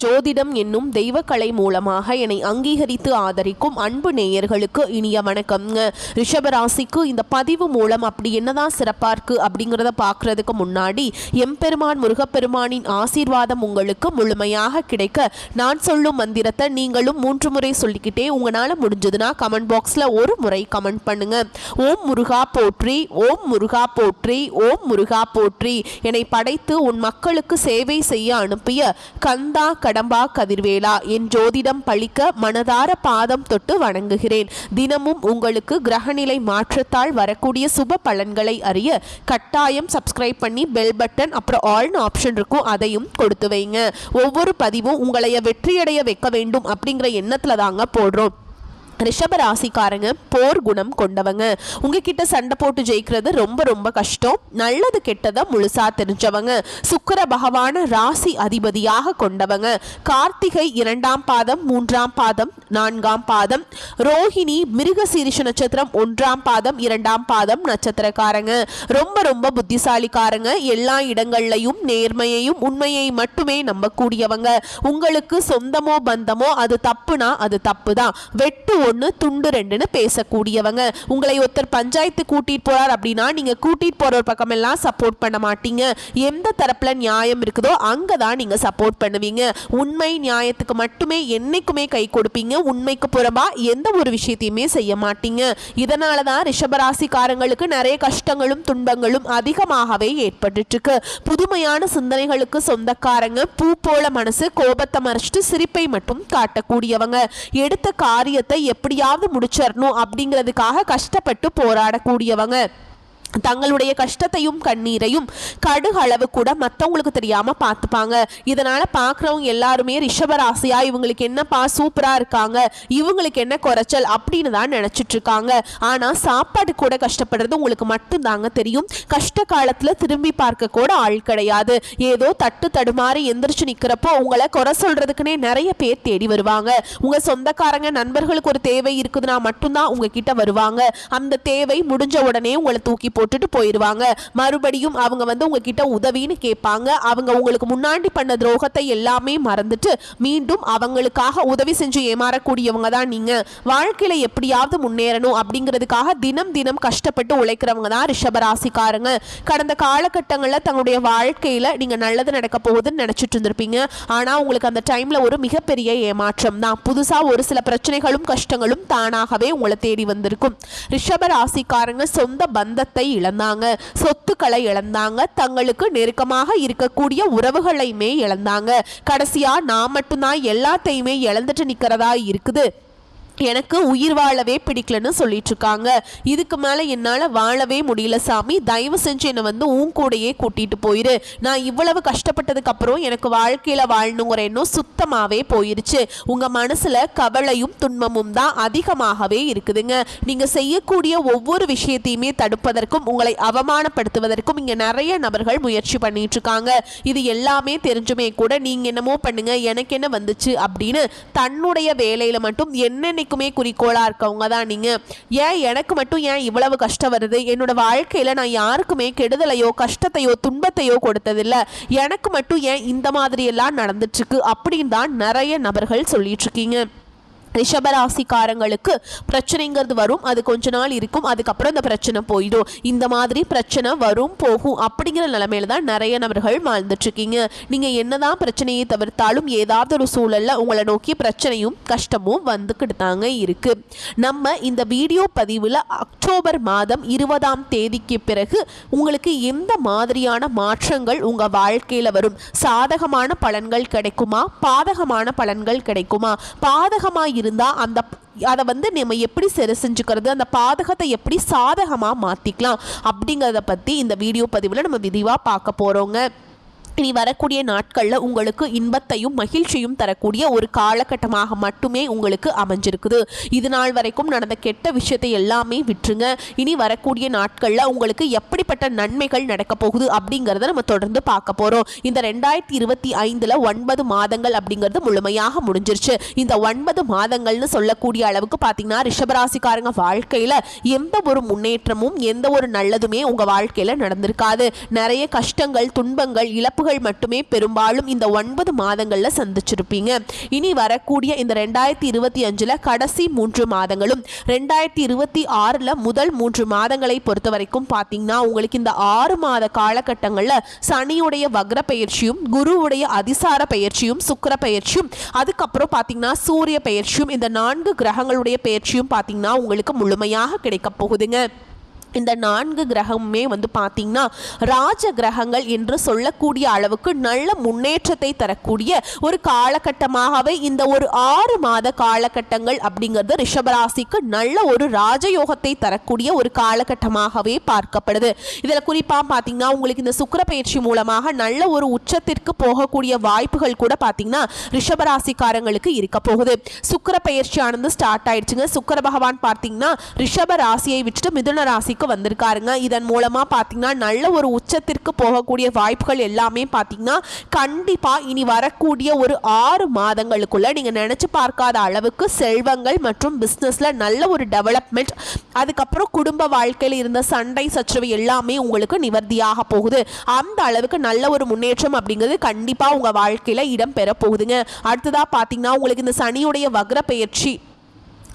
ஜோதிடம் என்னும் தெய்வக்கலை மூலமாக என்னை அங்கீகரித்து ஆதரிக்கும் அன்பு நேயர்களுக்கு இனிய வணக்கம்ங்க. ரிஷபராசிக்கு இந்த பதிவு மூலம் அப்படி என்னதான் சிறப்பா இருக்கு அப்படிங்கிறத பார்க்கறதுக்கு முன்னாடி எம்பெருமான் முருகப்பெருமானின் ஆசீர்வாதம் உங்களுக்கு முழுமையாக கிடைக்க நான் சொல்லும் மந்திரத்தை நீங்களும் 3 முறை சொல்லிக்கிட்டே உங்களால் முடிஞ்சதுன்னா கமெண்ட் பாக்ஸில் ஒரு முறை கமெண்ட் பண்ணுங்க. ஓம் முருகா போற்றி, ஓம் முருகா போற்றி, ஓம் முருகா போற்றி. என்னை படைத்து உன் மக்களுக்கு சேவை செய்ய அனுப்பிய கந்தா கடம்பா கதிர்வேலா, என் ஜோதிடம் பழிக்க மனதார பாதம் தொட்டு வணங்குகிறேன். தினமும் உங்களுக்கு கிரகநிலை மாற்றத்தால் வரக்கூடிய சுப பலன்களை அறிய கட்டாயம் சப்ஸ்கிரைப் பண்ணி பெல் பட்டன் அப்புறம் ஆல்னு ஆப்ஷன் இருக்கும், அதையும் கொடுத்து வைங்க. ஒவ்வொரு பதிவும் உங்களைய வெற்றியடைய வைக்க வேண்டும் அப்படிங்கிற எண்ணத்துல தாங்க போடுறோம். ரிஷபராசிக்காரங்க போர் குணம் கொண்டவங்க. உங்ககிட்ட சண்டை போட்டு ஜெயிக்கிறது ரொம்ப ரொம்ப கஷ்டம். நல்லது கெட்டதை முழுசா தெரிஞ்சவங்க. சுக்கிர பகவான ராசி அதிபதியாக கொண்டவங்க. கார்த்திகை 2ஆம் பாதம் 3ஆம் பாதம் 4ஆம் பாதம், ரோஹிணி மிருகசீரிஷ நட்சத்திரம் 1ஆம் பாதம் 2ஆம் பாதம் நட்சத்திரக்காரங்க. ரொம்ப ரொம்ப புத்திசாலிக்காரங்க. எல்லா இடங்கள்லையும் நேர்மையையும் உண்மையை மட்டுமே நம்பக்கூடியவங்க. உங்களுக்கு சொந்தமோ பந்தமோ அது தப்புனா அது தப்பு தான். வெட்டு 1 துண்டு 2ன்னு பேசக்கூடியவங்க. உங்களை ஒருத்தர் பஞ்சாயத்து கூட்டிட்டு போறார் அப்படின்னா நீங்க கூட்டிட்டு போற ஒரு பக்கம் எல்லாம் சப்போர்ட் பண்ண மாட்டீங்க. எந்த தரப்புல நியாயம் இருக்குதோ அங்கதான் நீங்க சப்போர்ட் பண்ணுவீங்க. உண்மை நியாயத்துக்கு மட்டுமே என்னைக்குமே கை கொடுப்பீங்க. உண்மைக்கு புறம்பா எந்த ஒரு விஷயத்தையுமே செய்ய மாட்டீங்க. இதனாலதான் ரிஷபராசிக்காரங்களுக்கு நிறைய கஷ்டங்களும் துன்பங்களும் அதிகமாகவே ஏற்பட்டு இருக்கு. புதுமையான சிந்தனைகளுக்கு சொந்தக்காரங்க. பூ போல மனசு, கோபத்தை மறைச்சிட்டு சிரிப்பை மட்டும் காட்டக்கூடியவங்க. எடுத்த காரியத்தை எப்படியாவது முடிச்சிடணும் அப்படிங்கிறதுக்காக கஷ்டப்பட்டு போராடக்கூடியவங்க. தங்களுடைய கஷ்டத்தையும் கண்ணீரையும் கடுகளவு கூட மற்றவங்களுக்கு தெரியாம பார்த்துப்பாங்க. இதனால பார்க்குறவங்க எல்லாருமே ரிஷபராசியா இவங்களுக்கு என்னப்பா சூப்பரா இருக்காங்க, இவங்களுக்கு என்ன குறைச்சல் அப்படின்னு தான் நினைச்சிட்டு இருக்காங்க. ஆனா சாப்பாடு கூட கஷ்டப்படுறது உங்களுக்கு மட்டும் தாங்க தெரியும். கஷ்ட காலத்துல திரும்பி பார்க்க கூட ஆள் கிடையாது. ஏதோ தட்டு தடுமாறி எந்திரிச்சு நிக்கிறப்போ உங்களை குறை சொல்றதுக்குன்னே நிறைய பேர் தேடி வருவாங்க. உங்க சொந்தக்காரங்க நண்பர்களுக்கு ஒரு தேவை இருக்குதுன்னா மட்டும்தான் உங்ககிட்ட வருவாங்க. அந்த தேவை முடிஞ்ச உடனே உங்களை தூக்கி போட்டுட்டு போயிடுவாங்க. மறுபடியும் அவங்க உங்ககிட்ட உதவின்னு கேட்பாங்க. அவங்க உங்களுக்கு முன்னாடி பண்ண துரோகத்தை எல்லாமே மறந்துட்டு மீண்டும் அவங்களுக்காக உதவி செஞ்சு ஏமாறக்கூடியவங்க தான் நீங்க. வாழ்க்கையில எப்படியாவது முன்னேறணும் அப்படிங்கிறதுக்காக தினம் தினம் கஷ்டப்பட்டு உழைக்கிறவங்க தான் ரிஷபராசிக்காரங்க. கடந்த காலகட்டங்களில் தங்களுடைய வாழ்க்கையில நீங்க நல்லது நடக்க போகுதுன்னு நினைச்சிட்டு இருந்திருப்பீங்க. ஆனா உங்களுக்கு அந்த டைம்ல ஒரு மிகப்பெரிய ஏமாற்றம் தான். புதுசா ஒரு சில பிரச்சனைகளும் கஷ்டங்களும் தானாகவே உங்களை தேடி வந்திருக்கும். ரிஷபராசிக்காரங்க சொந்த பந்தத்தை இழந்தாங்க, சொத்துக்களை இழந்தாங்க, தங்களுக்கு நெருக்கமாக இருக்கக்கூடிய உறவுகளையுமே இழந்தாங்க. கடைசியா நான் மட்டும்தான் எல்லாத்தையுமே இழந்துட்டு நிக்கிறதா இருக்குது, எனக்கு உயிர் வாழவே பிடிக்கலன்னு சொல்லிட்டு இருக்காங்க. இதுக்கு மேல என்னால வாழவே முடியல சாமி, தயவு செஞ்சு என்னை உன் கூடையே கூட்டிட்டு போயிரு. நான் இவ்வளவு கஷ்டப்பட்டதுக்கு அப்புறம் எனக்கு வாழ்க்கையில வாழணுங்கிற எண்ணம் சுத்தமாவே போயிருச்சு. உங்க மனசுல கவலையும் துன்பமும் தான் அதிகமாகவே இருக்குதுங்க. நீங்க செய்யக்கூடிய ஒவ்வொரு விஷயத்தையுமே தடுப்பதற்கும் உங்களை அவமானப்படுத்துவதற்கும் இங்க நிறைய நபர்கள் முயற்சி பண்ணிட்டு இருக்காங்க. இது எல்லாமே தெரிஞ்சுமே கூட நீங்க என்னமோ பண்ணுங்க, எனக்கு என்ன வந்துச்சு அப்படின்னு தன்னுடைய வேலையில மட்டும் என்ன குறிக்கோளா இருக்கவங்க தான் நீங்க. ஏன் எனக்கு மட்டும் ஏன் இவ்வளவு கஷ்டம் வருது, என்னோட வாழ்க்கையில நான் யாருக்குமே கெடுதலையோ கஷ்டத்தையோ துன்பத்தையோ கொடுத்ததில்லை, எனக்கு மட்டும் ஏன் இந்த மாதிரி எல்லாம் நடந்துட்டு இருக்கு அப்படின்னு தான் நிறைய நபர்கள் சொல்லிட்டு இருக்கீங்க. ரிஷபராசிக்காரங்களுக்கு பிரச்சனைங்கிறது வரும், அது கொஞ்ச நாள் இருக்கும், அதுக்கப்புறம் இந்த பிரச்சனை போயிடும். இந்த மாதிரி பிரச்சனை வரும் போகும் அப்படிங்கிற நிலைமையில தான் நிறைய நபர்கள் வாழ்ந்துட்டு இருக்கீங்க. நீங்க என்னதான் பிரச்சனையை தவிர்த்தாலும் ஏதாவது ஒரு சூழல்ல உங்களை நோக்கி பிரச்சனையும் கஷ்டமும் வந்துக்கிட்டு தாங்க இருக்கு. நம்ம இந்த வீடியோ பதிவுல அக்டோபர் மாதம் 20ஆம் தேதிக்கு பிறகு உங்களுக்கு எந்த மாதிரியான மாற்றங்கள் உங்க வாழ்க்கையில வரும், சாதகமான பலன்கள் கிடைக்குமா, பாதகமான பலன்கள் கிடைக்குமா, பாதகமா இருந்தா அந்த அதை நம்ம எப்படி சரி செஞ்சுக்கிறது, அந்த பாதகத்தை எப்படி சாதகமா மாத்திக்கலாம் அப்படிங்கறத பத்தி இந்த வீடியோ பதிவுல நம்ம விரிவா பார்க்க போறோங்க. இனி வரக்கூடிய நாட்களில் உங்களுக்கு இன்பத்தையும் மகிழ்ச்சியும் தரக்கூடிய ஒரு காலகட்டமாக மட்டுமே உங்களுக்கு அமைஞ்சிருக்குது. இது நாள் வரைக்கும் நடந்த கெட்ட விஷயத்தை எல்லாமே விட்டுருங்க. இனி வரக்கூடிய நாட்களில் உங்களுக்கு எப்படிப்பட்ட நன்மைகள் நடக்க போகுது அப்படிங்கிறத நம்ம தொடர்ந்து பார்க்க போகிறோம். இந்த 2025 9 மாதங்கள் அப்படிங்கிறது முழுமையாக முடிஞ்சிருச்சு. இந்த 9 மாதங்கள்னு சொல்லக்கூடிய அளவுக்கு பார்த்தீங்கன்னா ரிஷபராசிக்காரங்க வாழ்க்கையில் எந்த ஒரு முன்னேற்றமும் எந்த ஒரு நல்லதுமே உங்கள் வாழ்க்கையில் நடந்திருக்காது. நிறைய கஷ்டங்கள், துன்பங்கள், இழப்பு வாய்ப்புகள் மட்டுமே பெரும்பாலும் இந்த 9 மாதங்கள்ல சந்திச்சிருப்பீங்க. இனி வரக்கூடிய இந்த 2025 கடைசி 3 மாதங்களும் 2026 முதல் 3 மாதங்களை பொறுத்த வரைக்கும் பார்த்தீங்கன்னா உங்களுக்கு இந்த 6 மாத காலகட்டங்கள்ல சனியுடைய வக்ர பெயர்ச்சியும் குருவுடைய அதிசார பெயர்ச்சியும் சுக்கிர பெயர்ச்சியும் அதுக்கப்புறம் பார்த்தீங்கன்னா சூரிய பெயர்ச்சியும் இந்த 4 கிரகங்களுடைய பெயர்ச்சியும் பார்த்தீங்கன்னா உங்களுக்கு முழுமையாக கிடைக்க போகுதுங்க. இந்த 4 கிரகமுமே பார்த்தீங்கன்னா ராஜ கிரகங்கள் என்று சொல்லக்கூடிய அளவுக்கு நல்ல முன்னேற்றத்தை தரக்கூடிய ஒரு காலகட்டமாகவே இந்த ஒரு 6 மாத காலகட்டங்கள் அப்படிங்கிறது ரிஷபராசிக்கு நல்ல ஒரு ராஜயோகத்தை தரக்கூடிய ஒரு காலகட்டமாகவே பார்க்கப்படுது. இதில் குறிப்பாக பார்த்தீங்கன்னா உங்களுக்கு இந்த சுக்கிர பயிற்சி மூலமாக நல்ல ஒரு உச்சத்திற்கு போகக்கூடிய வாய்ப்புகள் கூட பார்த்தீங்கன்னா ரிஷபராசிக்காரங்களுக்கு இருக்க போகுது. சுக்கிர பயிற்சியானது ஸ்டார்ட் ஆயிடுச்சுங்க. சுக்கிர பகவான் பார்த்தீங்கன்னா ரிஷப ராசியை விட்டுட்டு மிதுன ராசிக்கு வந்திருக்காருங்க. இதன் மூலமா பாத்தீங்கன்னா நல்ல ஒரு உச்சத்திற்கு போகக்கூடிய வாய்ப்புகள் எல்லாமே பாத்தீங்கன்னா கண்டிப்பா இனி வரக்கூடிய ஒரு 6 மாதங்களுக்குள்ள நீங்க நினைச்சு பார்க்காத அளவுக்கு செல்வங்கள் மற்றும் பிசினஸ்ல நல்ல ஒரு டெவலப்மெண்ட், அதுக்கப்புறம் குடும்ப வாழ்க்கையில் இருந்த சண்டை சச்சரவு எல்லாமே உங்களுக்கு நிவர்த்தியாக போகுது. அந்த அளவுக்கு நல்ல ஒரு முன்னேற்றம் அப்படிங்கிறது கண்டிப்பா உங்க வாழ்க்கையில இடம் பெற போகுதுங்க. அடுத்ததா பாத்தீங்கன்னா உங்களுக்கு இந்த சனியுடைய வக்ர பெயர்ச்சி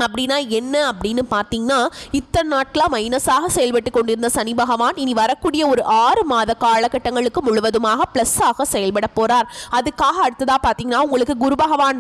அப்படின்னா என்ன அப்படின்னு பார்த்தீங்கன்னா இத்தனை நாட்களாக மைனஸாக செயல்பட்டு கொண்டிருந்த சனி பகவான் இனி வரக்கூடிய ஒரு 6 மாத காலகட்டங்களுக்கு முழுவதுமாக ப்ளஸ்ஸாக செயல்பட போகிறார். அதுக்காக அடுத்ததாக பார்த்தீங்கன்னா உங்களுக்கு குரு பகவான்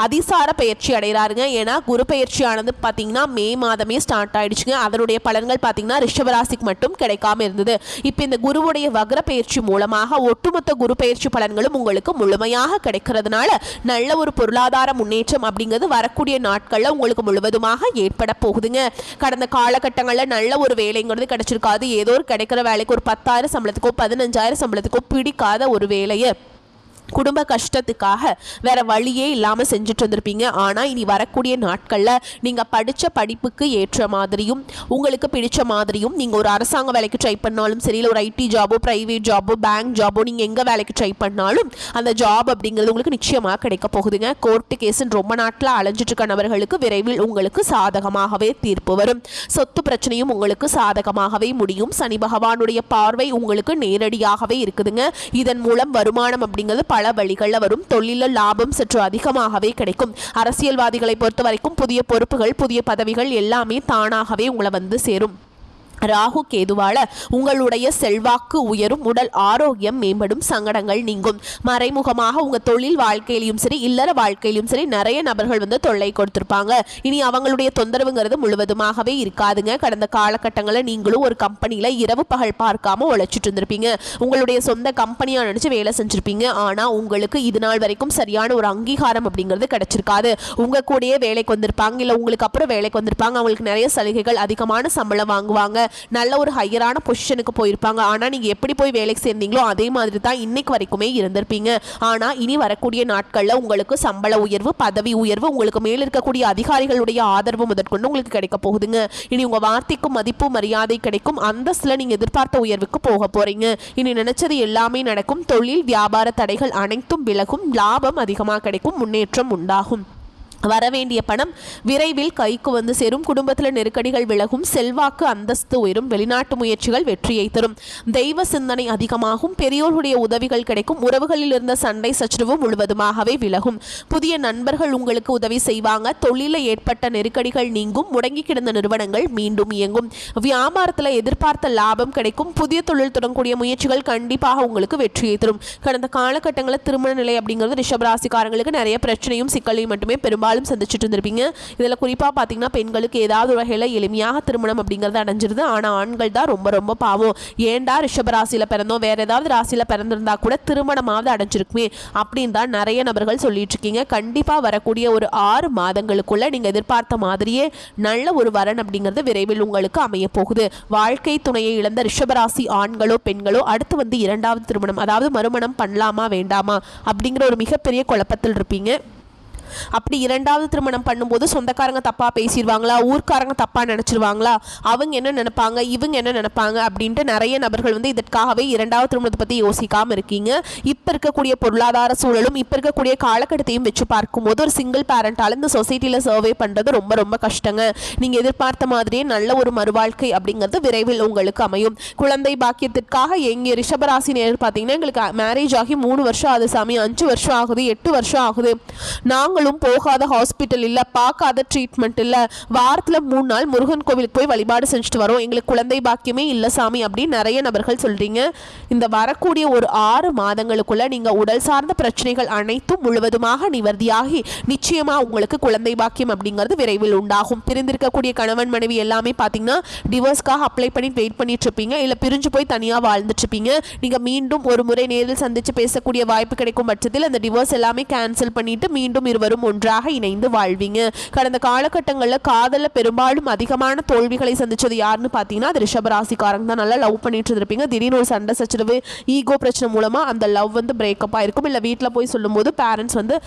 அதிசார பயிற்சி அடைகிறாருங்க. ஏன்னா குரு பயிற்சியானது பார்த்தீங்கன்னா மே மாதமே ஸ்டார்ட் ஆயிடுச்சுங்க. அதனுடைய பலன்கள் பார்த்தீங்கன்னா ரிஷபராசிக்கு மட்டும் கிடைக்காம இருந்தது. இப்போ இந்த குருவுடைய வக்ர பயிற்சி மூலமாக ஒட்டுமொத்த குரு பயிற்சி பலன்களும் உங்களுக்கு முழுமையாக கிடைக்கிறதுனால நல்ல ஒரு பொருளாதார முன்னேற்றம் அப்படிங்கிறது வரக்கூடிய நாட்களில் உங்களுக்கு முழுவதுமாக ஏற்பட போகுதுங்க. கடந்த காலகட்டங்களில் நல்ல ஒரு வேலைங்கிறது கிடைச்சிருக்காது. ஏதோ ஒரு கிடைக்கிற வேலைக்கு ஒரு 10,000 சம்பளத்துக்கோ 15,000 சம்பளத்துக்கோ பிடிக்காத ஒரு வேலையை குடும்ப கஷ்டத்துக்காக வேற வழியே இல்லாமல் செஞ்சுட்டு வந்திருப்பீங்க. ஆனால் இனி வரக்கூடிய நாட்களில் நீங்கள் படித்த படிப்புக்கு ஏற்ற மாதிரியும் உங்களுக்கு பிடிச்ச மாதிரியும் நீங்கள் ஒரு அரசாங்க வேலைக்கு ட்ரை பண்ணாலும் சரி, இல்லை ஒரு ஐடி ஜாபோ ப்ரைவேட் ஜாபோ பேங்க் ஜாபோ நீங்கள் எங்கே வேலைக்கு ட்ரை பண்ணாலும் அந்த ஜாப் அப்படிங்கிறது உங்களுக்கு நிச்சயமாக கிடைக்க போகுதுங்க. கோர்ட்டு கேஸுன்னு ரொம்ப நாட்டில் அலைஞ்சிட்டு இருக்க நபர்களுக்கு விரைவில் உங்களுக்கு சாதகமாகவே தீர்ப்பு வரும். சொத்து பிரச்சனையும் உங்களுக்கு சாதகமாகவே முடியும். சனி பகவானுடைய பார்வை உங்களுக்கு நேரடியாகவே இருக்குதுங்க. இதன் மூலம் வருமானம் அப்படிங்கிறது பல வழிகளில் வரும். தொழில லாபம் சற்று அதிகமாகவே கிடைக்கும். அரசியல்வாதிகளை பொறுத்த வரைக்கும் புதிய பொறுப்புகள் புதிய பதவிகள் எல்லாமே தானாகவே உங்களை சேரும். ராகு கேதுவால உங்களுடைய செல்வாக்கு உயரும், உடல் ஆரோக்கியம் மேம்படும், சங்கடங்கள் நீங்கும். மறைமுகமாக உங்க தொழில் வாழ்க்கையிலும் சரி இல்லற வாழ்க்கையிலும் சரி நிறைய நபர்கள் தொல்லை கொடுத்திருப்பாங்க. இனி அவங்களுடைய தொந்தரவுங்கிறது முழுவதுமாகவே இருக்காதுங்க. கடந்த காலகட்டங்களில் நீங்களும் ஒரு கம்பெனியில இரவு பகல் பார்க்காம உழைச்சிட்டு இருந்திருப்பீங்க. உங்களுடைய சொந்த கம்பெனியா நினைச்சு வேலை செஞ்சிருப்பீங்க. ஆனா உங்களுக்கு இது நாள் வரைக்கும் சரியான ஒரு அங்கீகாரம் அப்படிங்கிறது கிடைச்சிருக்காது. உங்க கூடயே வேலைக்கு வந்திருப்பாங்க, இல்ல உங்களுக்கு அப்புறம் வேலைக்கு வந்திருப்பாங்க. அவங்களுக்கு நிறைய சலுகைகள், அதிகமான சம்பளம் வாங்குவாங்க, நல்ல ஒரு ஹையரான பொசிஷனுக்கு போயிருப்பாங்க. ஆனால் நீங்கள் எப்படி போய் வேலைக்கு சேர்ந்தீங்களோ அதே மாதிரி தான் இன்னைக்கு வரைக்குமே இருந்திருப்பீங்க. ஆனால் இனி வரக்கூடிய நாட்களில் உங்களுக்கு சம்பள உயர்வு, பதவி உயர்வு, உங்களுக்கு மேல் இருக்கக்கூடிய அதிகாரிகளுடைய ஆதரவு முதற்கொண்டு உங்களுக்கு கிடைக்க போகுதுங்க. இனி உங்கள் வார்த்தைக்கும் மதிப்பு மரியாதை கிடைக்கும். அந்தஸ்தில் நீங்கள் எதிர்பார்த்த உயர்வுக்கு போக போறீங்க. இனி நினைச்சது எல்லாமே நடக்கும். தொழில் வியாபார தடைகள் அனைத்தும் விலகும். லாபம் அதிகமாக கிடைக்கும். முன்னேற்றம் உண்டாகும். வரவேண்டிய பணம் விரைவில் கைக்கு சேரும். குடும்பத்தில் நெருக்கடிகள் விலகும். செல்வாக்கு அந்தஸ்து உயரும். வெளிநாட்டு முயற்சிகள் வெற்றியை தரும். தெய்வ சிந்தனை அதிகமாகும். பெரியோருடைய உதவிகள் கிடைக்கும். உறவுகளில் இருந்த சண்டை சச்சரவு முழுவதுமாகவே விலகும். புதிய நண்பர்கள் உங்களுக்கு உதவி செய்வாங்க. தொழிலில் ஏற்பட்ட நெருக்கடிகள் நீங்கும். முடங்கி கிடந்த நிறுவனங்கள் மீண்டும் இயங்கும். வியாபாரத்தில் எதிர்பார்த்த லாபம் கிடைக்கும். புதிய தொழில் தொடங்கக்கூடிய முயற்சிகள் கண்டிப்பாக உங்களுக்கு வெற்றியை தரும். கடந்த காலகட்டங்களில் திருமண நிலை அப்படிங்கிறது ரிஷபராசிக்காரங்களுக்கு நிறைய பிரச்சனையும் சிக்கலையும் மட்டுமே பெரும்பாலும் சந்திச்சுட்டு இருந்திருப்பீங்க. இதில் குறிப்பாக பார்த்தீங்கன்னா பெண்களுக்கு ஏதாவது ஒரு வகையில் எளிமையாக திருமணம் அப்படிங்கிறது அடைஞ்சிருது. ஆனால் ஆண்கள் தான் ரொம்ப ரொம்ப பாவம். ஏண்டா ரிஷபராசியில் பிறந்தோம், வேற ஏதாவது ராசியில் பிறந்திருந்தா கூட திருமணமாவது அடைஞ்சிருக்குமே அப்படின்னு தான் நிறைய நபர்கள் சொல்லிட்டு இருக்கீங்க. கண்டிப்பாக வரக்கூடிய ஒரு 6 மாதங்களுக்குள்ள நீங்கள் எதிர்பார்த்த மாதிரியே நல்ல ஒரு வரன் அப்படிங்கிறது விரைவில் உங்களுக்கு அமைய போகுது. வாழ்க்கை துணையை இழந்த ரிஷபராசி ஆண்களோ பெண்களோ அடுத்து 2வது திருமணம், அதாவது மறுமணம் பண்ணலாமா வேண்டாமா அப்படிங்கிற ஒரு மிகப்பெரிய குழப்பத்தில் இருப்பீங்க. அப்படி இரண்டாவது திருமணம் பண்ணும்போது சொந்தக்காரங்க தப்பாக பேசிடுவாங்களா, ஊர்க்காரங்க தப்பாக நினச்சிருவாங்களா, அவங்க என்ன நினைப்பாங்க, இவங்க என்ன நினைப்பாங்க அப்படின்ட்டு நிறைய நபர்கள் வந்து இதற்காகவே இரண்டாவது திருமணத்தை பற்றி யோசிக்காமல் இருக்கீங்க. இப்போ இருக்கக்கூடிய பொருளாதார சூழலும் இப்போ இருக்கக்கூடிய காலகட்டத்தையும் வச்சு பார்க்கும்போது ஒரு சிங்கிள் பேரண்டால் இந்த சொசைட்டியில் சர்வே பண்ணுறது ரொம்ப ரொம்ப கஷ்டங்க. நீங்கள் எதிர்பார்த்த மாதிரியே நல்ல ஒரு மறுவாழ்க்கை அப்படிங்கிறது விரைவில் உங்களுக்கு அமையும். குழந்தை பாக்கியத்திற்காக எங்கே ரிஷபராசி நேரில் பார்த்தீங்கன்னா எங்களுக்கு மேரேஜ் ஆகி 3 வருஷம் ஆகுது சாமி, 5 வருஷம் ஆகுது, 8 வருஷம் ஆகுது, நாங்களும் போகாத ஹாஸ்பிட்டல் இல்லை, பார்க்காத ட்ரீட்மெண்ட் இல்லை, வாரத்தில் 3 நாள் முருகன் கோவிலுக்கு போய் வழிபாடு செஞ்சுட்டு வரோம், எங்களுக்கு குழந்தை பாக்கியமே இல்லை சாமி அப்படின்னு நிறைய நபர்கள் சொல்கிறீங்க. இந்த வரக்கூடிய ஒரு 6 மாதங்களுக்குள்ள நீங்கள் உடல் சார்ந்த பிரச்சனைகள் அனைத்தும் முழுவதுமாக நிவர்த்தியாகி நிச்சயமாக உங்களுக்கு குழந்தை பாக்கியம் அப்படிங்கிறது விரைவில் உண்டாகும். பிரிந்திருக்கக்கூடிய கணவன் மனைவி எல்லாமே பார்த்தீங்கன்னா டிவோர்ஸ்க்காக அப்ளை பண்ணி வெயிட் பண்ணிட்டு இருப்பீங்க, இல்லை பிரிஞ்சு போய் தனியாக வாழ்ந்துட்டு இருப்பீங்க. நீங்கள் மீண்டும் ஒரு முறை நேரில் சந்தித்து பேசக்கூடிய வாய்ப்பு கிடைக்கும் பட்சத்தில் அந்த டிவோர்ஸ் எல்லாமே கேன்சல் பண்ணிட்டு மீண்டும் இருவரும் ஒன்றாக இணைந்து வாழ்வீங்க. கடந்த காலகட்டங்களில் காதலில் பெரும்பாலும் அதிகமான தோல்விகளை சந்திச்சது யாருன்னு பார்த்தீங்கன்னா அது ரிஷபராசிக்காரங்க தான். நல்லா லவ் பண்ணிட்டு இருப்பீங்க, திடீர்னு ஒரு சண்டை சச்சரவு ஈகோ பிரச்சனை மூலமாக அந்த லவ் வந்து பிரேக்கப் ஆயிருக்கும், இல்லை வீட்டில் போய் சொல்லும்போது பேரண்ட்ஸ் வந்து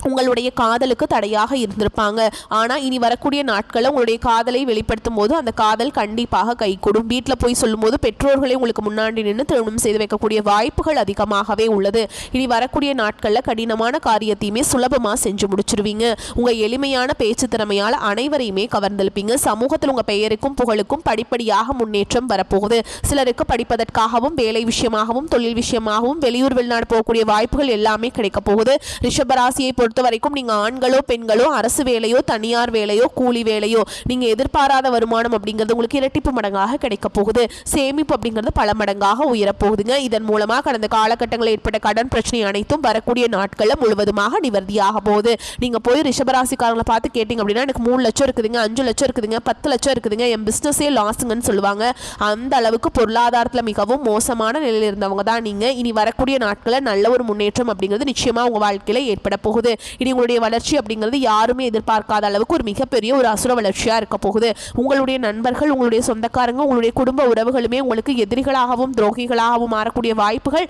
உங்களுடைய காதலுக்கு தடையாக இருந்திருப்பாங்க. ஆனால் இனி வரக்கூடிய நாட்களில் உங்களுடைய காதலை வெளிப்படுத்தும் போது அந்த காதல் கண்டிப்பாக கைகூடும். வீட்டில் போய் சொல்லும்போது பெற்றோர்களை உங்களுக்கு முன்னாடி நின்று திருமணம் செய்து வைக்கக்கூடிய வாய்ப்புகள் அதிகமாகவே உள்ளது. இனி வரக்கூடிய நாட்களில் கடினமான காரியத்தையுமே சுலபமாக செஞ்சு முடிச்சிருவீங்க. உங்கள் எளிமையான பேச்சு திறமையால் அனைவரையுமே கவர்ந்தெழுப்பீங்க. சமூகத்தில் உங்கள் பெயருக்கும் புகழுக்கும் படிப்படியாக முன்னேற்றம் வரப்போகுது. சிலருக்கு படிப்பதற்காகவும் வேலை விஷயமாகவும் தொழில் விஷயமாகவும் வெளியூர் வெளிநாடு போகக்கூடிய வாய்ப்புகள் எல்லாமே கிடைக்க போகுது. ரிஷபராசியை பொறுத்த வரைக்கும் நீங்க ஆண்களோ பெண்களோ அரசு வேலையோ தனியார் வேலையோ கூலி வேலையோ நீங்க எதிர்பாராத வருமானம் அப்படிங்கிறது உங்களுக்கு இரட்டிப்பு மடங்காக கிடைக்க போகுது. சேமிப்பு அப்படிங்கிறது பல மடங்காக உயரப்போகுதுங்க. இதன் மூலமாக கடந்த காலகட்டங்களில் ஏற்பட்ட கடன் பிரச்சனை அனைத்தும் வரக்கூடிய நாட்களில் முழுவதுமாக நிவர்த்தியாக போகுது. நீங்க போய் ரிஷபராசிக்காரங்களை பார்த்து கேட்டீங்க அப்படின்னா எனக்கு 3 லட்சம் இருக்குதுங்க, 5 லட்சம் இருக்குதுங்க, 10 லட்சம் இருக்குதுங்க, என் பிசினஸே லாஸுங்கன்னு சொல்லுவாங்க. அந்த அளவுக்கு பொருளாதாரத்தில் மிகவும் மோசமான நிலையில் இருந்தவங்க தான் நீங்க. இனி வரக்கூடிய நாட்களில் நல்ல ஒரு முன்னேற்றம் அப்படிங்கிறது நிச்சயமா உங்க வாழ்க்கையில ஏற்பட போகுது. இனி உங்களுடைய வளர்ச்சி அப்படிங்கிறது யாருமே எதிர்பார்க்காத அளவுக்கு ஒரு மிகப்பெரிய ஒரு அசுர வளர்ச்சியாக இருக்க போகுது. உங்களுடைய நண்பர்கள், உங்களுடைய சொந்தக்காரங்க, உங்களுடைய குடும்ப உறவுகளுமே உங்களுக்கு எதிரிகளாகவும் துரோகிகளாகவும் மாறக்கூடிய வாய்ப்புகள்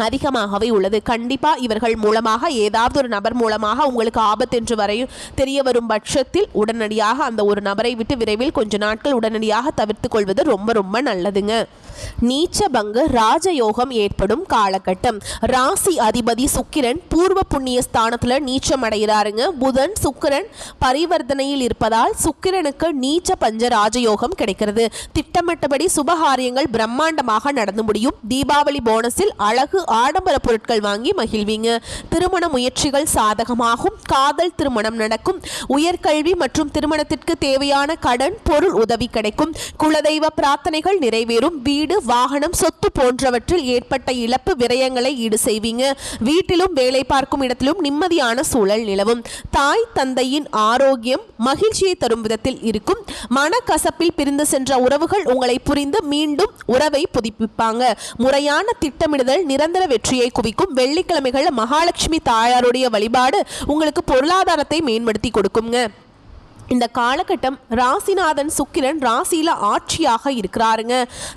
அதிகமாகவே உள்ளது. கண்டிப்பாக இவர்கள் மூலமாக ஏதாவது ஒரு நபர் மூலமாக உங்களுக்கு ஆபத்து என்று வரையும் தெரிய வரும் பட்சத்தில் உடனடியாக அந்த ஒரு நபரை விட்டு விரைவில் கொஞ்ச நாட்கள் உடனடியாக தவிர்த்து கொள்வது ரொம்ப ரொம்ப நல்லதுங்க. நீச்சபங்கு ராஜயோகம் ஏற்படும் காலகட்டம். ராசி அதிபதி சுக்கிரன் பூர்வ புண்ணிய ஸ்தானத்துல நீச்சம் அடைகிறாருங்க. புதன் சுக்கிரன் பரிவர்த்தனையில் இருப்பதால் சுக்கிரனுக்கு நீச்ச பஞ்ச ராஜயோகம் கிடைக்கிறது. திட்டமிட்டபடி சுபகாரியங்கள் பிரம்மாண்டமாக நடந்து முடியும். தீபாவளி போனஸில் அழகு ஆடம்பர பொருட்கள் வாங்கி மகிழ்வீங்க. திருமண முயற்சிகள் சாதகமாகும். காதல் திருமணம் நடக்கும். உயர்கல்வி மற்றும் திருமணத்திற்கு தேவையான கடன் பொருள் உதவி கிடைக்கும். குலதெய்வ பிரார்த்தனைகள் நிறைவேறும். வீடு வாகனம் சொத்து போன்றவற்றில் ஏற்பட்ட இழப்பு விரயங்களை ஈடு செய்வீங்க. வீட்டிலும் வேலை பார்க்கும் இடத்திலும் நிம்மதியான சூழல் நிலவும். தாய் தந்தையின் ஆரோக்கியம் மகிழ்ச்சியை தரும் விதத்தில் இருக்கும். மனக்கசப்பில் பிரிந்து சென்ற உறவுகள் உங்களை புரிந்து மீண்டும் உறவை புதுப்பிப்பாங்க. முறையான திட்டமிடுதல் நிரந்தர வெற்றியை குவிக்கும். வெள்ளிக்கிழமைகள் மகாலட்சுமி தாயாருடைய வழிபாடு உங்களுக்கு பொருளாதாரத்தை மேம்படுத்தி கொடுக்குங்க. இந்த காலகட்டம் ராசிநாதன் சுக்கிரன் ராசியில ஆட்சியாக இருக்கிறாருங்க.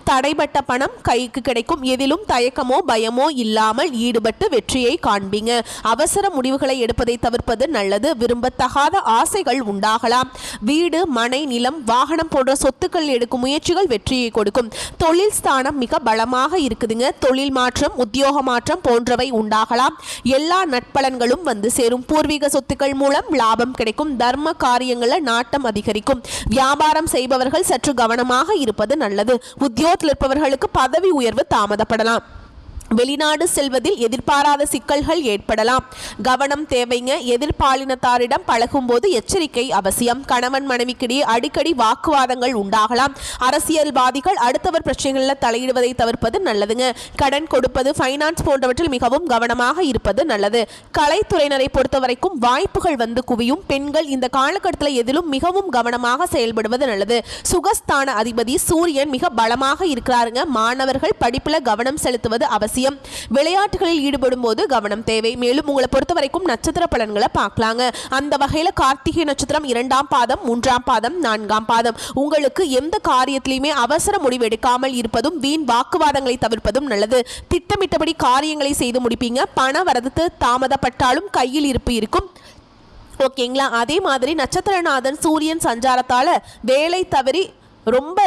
தடைப்பட்ட பணம் கைக்கு கிடைக்கும். எதிலும் தயக்கமோ பயமோ இல்லாமல் ஈடுபட்டு வெற்றியை காண்பீங்க. அவசர முடிவுகளை எடுப்பதை தவிர்ப்பது நல்லது. விரும்பத்தகாத ஆசைகள் உண்டாகலாம். வீடு மனை நிலம் வாகனம் போன்ற சொத்துக்கள் எடுக்கும் முயற்சிகள் வெற்றியை கொடுக்கும். தொழில் ஸ்தானம் மிக பலமாக இருக்குதுங்க. தொழில் மாற்றம் உத்தியோக மாற்றம் போன்றவை உண்டாகலாம். எல்லா நட்பலன்களும் வந்து சேரும். பூர்வீக சொத்துக்கள் மூலம் லாபம் கிடைக்கும். தர்ம காரியங்களை நாட்டம் அதிகரிக்கும். வியாபாரம் செய்பவர்கள் சற்று கவனமாக இருப்பது நல்லது. உத்தியோகத்தில் இருப்பவர்களுக்கு பதவி உயர்வு தாமதப்படலாம். வெளிநாடு செல்வதில் எதிர்பாராத சிக்கல்கள் ஏற்படலாம். கவனம் தேவைங்க. எதிர்பாலினத்தாரிடம் பழகும்போது எச்சரிக்கை அவசியம். கணவன் மனைவிக்கிடையே அடிக்கடி வாக்குவாதங்கள் உண்டாகலாம். அரசியல்வாதிகள் அடுத்தவர் பிரச்சனைகளில் தலையிடுவதை தவிர்ப்பது நல்லதுங்க. கடன் கொடுப்பது ஃபைனான்ஸ் போன்றவற்றில் மிகவும் கவனமாக இருப்பது நல்லது. கலைத்துறையினரை பொறுத்தவரைக்கும் வாய்ப்புகள் வந்து குவியும். பெண்கள் இந்த காலகட்டத்தில் எதிலும் மிகவும் கவனமாக செயல்படுவது நல்லது. சுகஸ்தான அதிபதி சூரியன் மிக பலமாக இருக்கிறாருங்க. மாணவர்கள் படிப்புல கவனம் செலுத்துவது அவசியம். அவசியம். விளையாட்டுகளில் ஈடுபடும் போது கவனம் தேவை. மேலும் உங்களை பொறுத்த வரைக்கும் நட்சத்திர பலன்களை பார்க்கலாங்க. அந்த வகையில் கார்த்திகை நட்சத்திரம் 2ஆம் பாதம், 3ஆம் பாதம், 4ஆம் பாதம். உங்களுக்கு எந்த காரியத்திலையுமே அவசர முடிவு எடுக்காமல் இருப்பதும், வீண் வாக்குவாதங்களை தவிர்ப்பதும் நல்லது. திட்டமிட்டபடி காரியங்களை செய்து முடிப்பீங்க. பண வரது தாமதப்பட்டாலும் கையில் இருப்பு இருக்கும். ஓகேங்களா? அதே மாதிரி நட்சத்திரநாதன் சூரியன் சஞ்சாரத்தால் வேலை தவறி ரொம்ப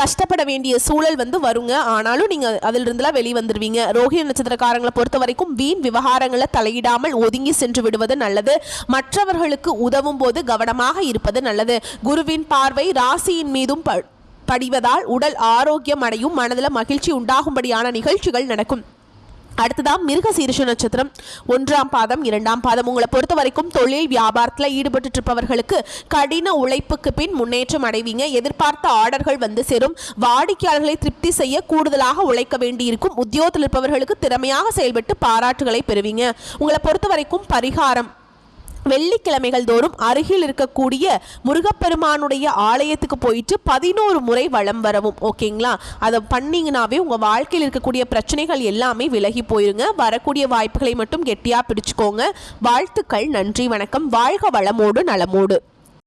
கஷ்டப்பட வேண்டிய சூழல் வருங்க. ஆனாலும் நீங்கள் அதிலிருந்துலாம் வெளிவந்துருவீங்க. ரோஹிணி நட்சத்திரக்காரங்களை பொறுத்த வரைக்கும் வீண் விவகாரங்களை தலையிடாமல் ஒதுங்கி சென்று விடுவது நல்லது. மற்றவர்களுக்கு உதவும் போது கவனமாக இருப்பது நல்லது. குருவின் பார்வை ராசியின் மீதும் படிவதால் உடல் ஆரோக்கியம் அடையும். மனதில் மகிழ்ச்சி உண்டாகும்படியான நிகழ்ச்சிகள் நடக்கும். அடுத்ததான் மிருக சீரிஷ நட்சத்திரம் 1ஆம் பாதம், 2ஆம் பாதம். உங்களை பொறுத்த வரைக்கும் தொழில் வியாபாரத்தில் ஈடுபட்டு இருப்பவர்களுக்கு கடின உழைப்புக்கு பின் முன்னேற்றம் அடைவீங்க. எதிர்பார்த்த ஆர்டர்கள் சேரும். வாடிக்கையாளர்களை திருப்தி செய்ய கூடுதலாக உழைக்க வேண்டியிருக்கும். உத்தியோகத்தில் இருப்பவர்களுக்கு திறமையாக செயல்பட்டு பாராட்டுகளை பெறுவீங்க. உங்களை பொறுத்த வரைக்கும் பரிகாரம் வெள்ளிக்கிழமைகள் தோறும் அருகில் இருக்கக்கூடிய முருகப்பெருமானுடைய ஆலயத்துக்கு போயிட்டு 11 முறை வலம் வரவும். ஓகேங்களா? அதை பண்ணிங்கனாவே உங்கள் வாழ்க்கையில் இருக்கக்கூடிய பிரச்சனைகள் எல்லாமே விலகி போயிருங்க. வரக்கூடிய வாய்ப்புகளை மட்டும் கெட்டியாக பிடிச்சுக்கோங்க. வாழ்த்துக்கள். நன்றி, வணக்கம். வாழ்க வளமோடு நலமோடு.